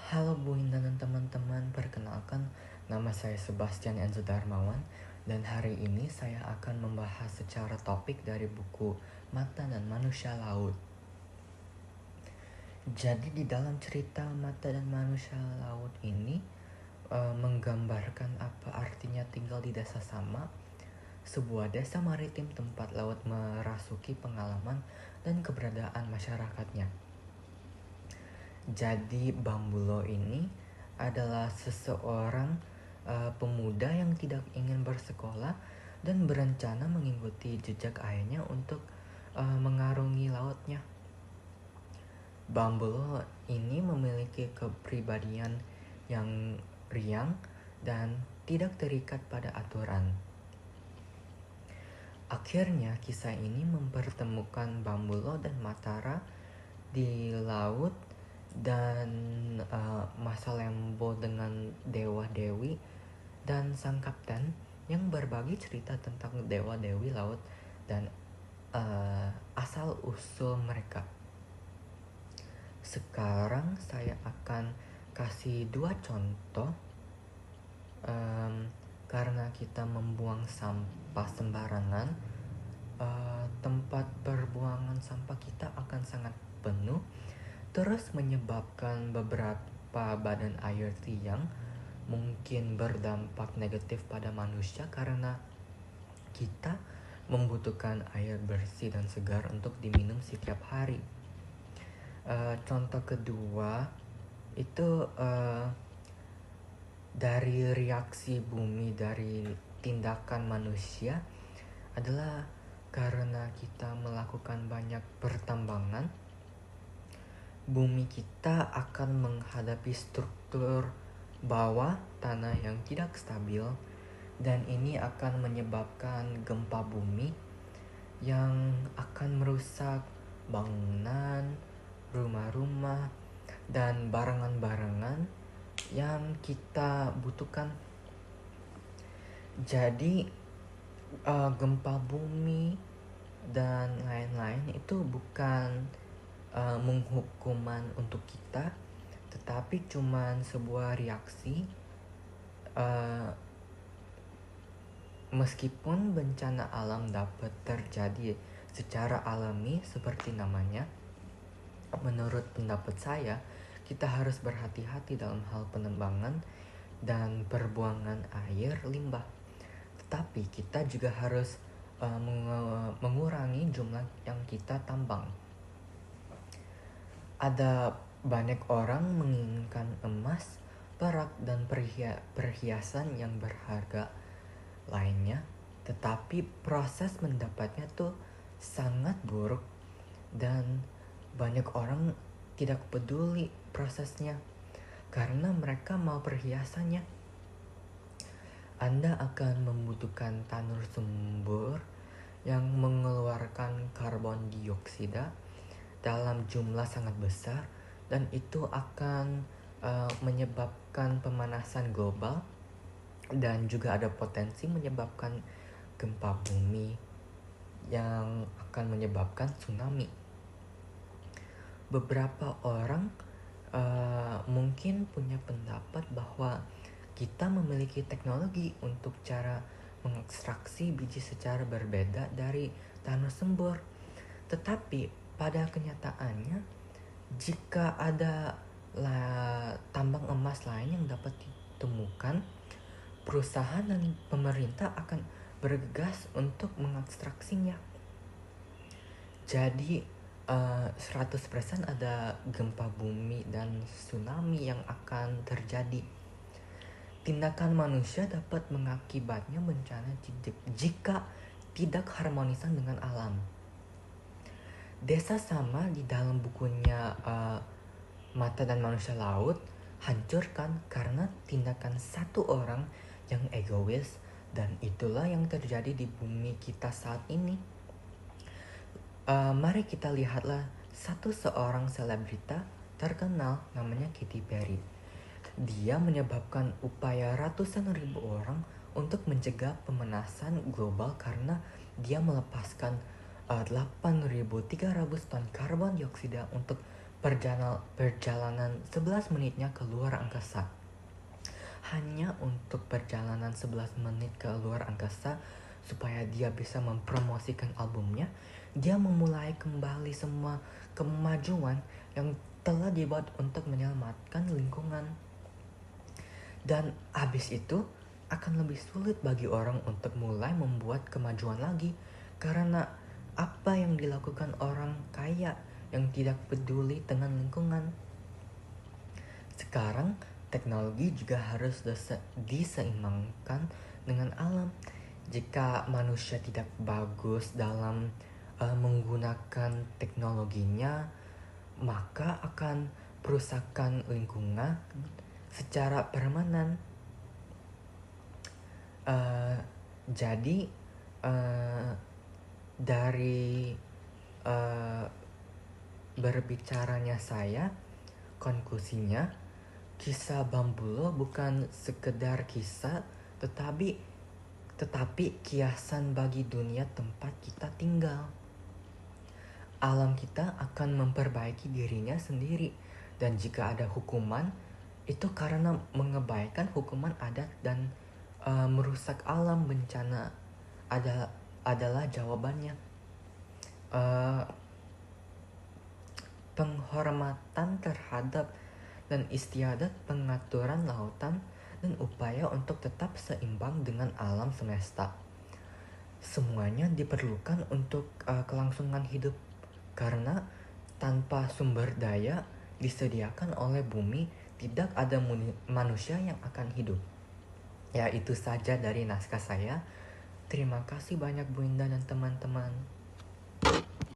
Halo Bu Indah dan teman-teman, perkenalkan nama saya Sebastian Enzo Darmawan dan hari ini saya akan membahas secara topik dari buku Mata dan Manusia Laut. Jadi di dalam cerita Mata dan Manusia Laut ini menggambarkan apa artinya tinggal di desa Sama, sebuah desa maritim tempat laut merasuki pengalaman dan keberadaan masyarakatnya. Jadi Bambulo ini adalah seseorang pemuda yang tidak ingin bersekolah dan berencana mengikuti jejak ayahnya untuk mengarungi lautnya. Bambulo ini memiliki kepribadian yang riang dan tidak terikat pada aturan. Akhirnya kisah ini mempertemukan Bambulo dan Matara di laut dan Masa Lembo dengan Dewa Dewi dan sang kapten yang berbagi cerita tentang Dewa Dewi laut dan asal usul mereka. Sekarang saya akan kasih 2 contoh karena kita membuang sampah sembarangan, tempat perbuangan sampah kita akan sangat penuh, terus menyebabkan beberapa badan air tiang mungkin berdampak negatif pada manusia karena kita membutuhkan air bersih dan segar untuk diminum setiap hari. Contoh kedua itu dari reaksi bumi dari tindakan manusia adalah karena kita melakukan banyak pertambangan, bumi kita akan menghadapi struktur bawah tanah yang tidak stabil dan ini akan menyebabkan gempa bumi yang akan merusak bangunan, rumah-rumah, dan barangan-barangan yang kita butuhkan. Jadi gempa bumi dan lain-lain itu bukan menghukuman untuk kita, tetapi cuman sebuah reaksi. Meskipun bencana alam dapat terjadi secara alami seperti namanya, menurut pendapat saya, kita harus berhati-hati dalam hal penembangan dan perbuangan air limbah. Tetapi kita juga harus mengurangi jumlah yang kita tambang. Ada banyak orang menginginkan emas, perak, dan perhiasan yang berharga lainnya, tetapi proses mendapatnya tuh sangat buruk dan banyak orang tidak peduli prosesnya karena mereka mau perhiasannya. Anda akan membutuhkan tanur sumber yang mengeluarkan karbon dioksida dalam jumlah sangat besar dan itu akan menyebabkan pemanasan global dan juga ada potensi menyebabkan gempa bumi yang akan menyebabkan tsunami. Beberapa orang mungkin punya pendapat bahwa kita memiliki teknologi untuk cara mengekstraksi biji secara berbeda dari tanah sumber. Tetapi pada kenyataannya, jika ada tambang emas lain yang dapat ditemukan, perusahaan dan pemerintah akan bergegas untuk mengekstraksinya. Jadi 100% ada gempa bumi dan tsunami yang akan terjadi. Tindakan manusia dapat mengakibatnya bencana jika tidak harmonisan dengan alam. Desa Sama di dalam bukunya Mata dan Manusia Laut hancurkan karena tindakan satu orang yang egois dan itulah yang terjadi di bumi kita saat ini. Mari kita lihatlah seorang selebrita terkenal namanya Katy Perry. Dia menyebabkan upaya ratusan ribu orang untuk mencegah pemanasan global karena dia melepaskan 8.300 ton karbon dioksida untuk perjalanan 11 menitnya ke luar angkasa. Hanya untuk perjalanan 11 menit ke luar angkasa supaya dia bisa mempromosikan albumnya, dia memulai kembali semua kemajuan yang telah dibuat untuk menyelamatkan lingkungan. Dan habis itu akan lebih sulit bagi orang untuk mulai membuat kemajuan lagi karena apa yang dilakukan orang kaya yang tidak peduli dengan lingkungan. Sekarang teknologi juga harus diseimbangkan dengan alam. Jika manusia tidak bagus dalam menggunakan teknologinya, maka akan perusakan lingkungan secara permanen. Jadi dari berbicaranya saya, konklusinya kisah Bambulo bukan sekedar kisah, tetapi kiasan bagi dunia tempat kita tinggal. Alam kita akan memperbaiki dirinya sendiri, dan jika ada hukuman, itu karena mengabaikan hukuman adat dan merusak alam bencana adalah jawabannya. Penghormatan terhadap dan istiadat pengaturan lautan dan upaya untuk tetap seimbang dengan alam semesta. Semuanya diperlukan untuk kelangsungan hidup, karena tanpa sumber daya disediakan oleh bumi, tidak ada manusia yang akan hidup. Ya, itu saja dari naskah saya. Terima kasih banyak Bu Indah dan teman-teman.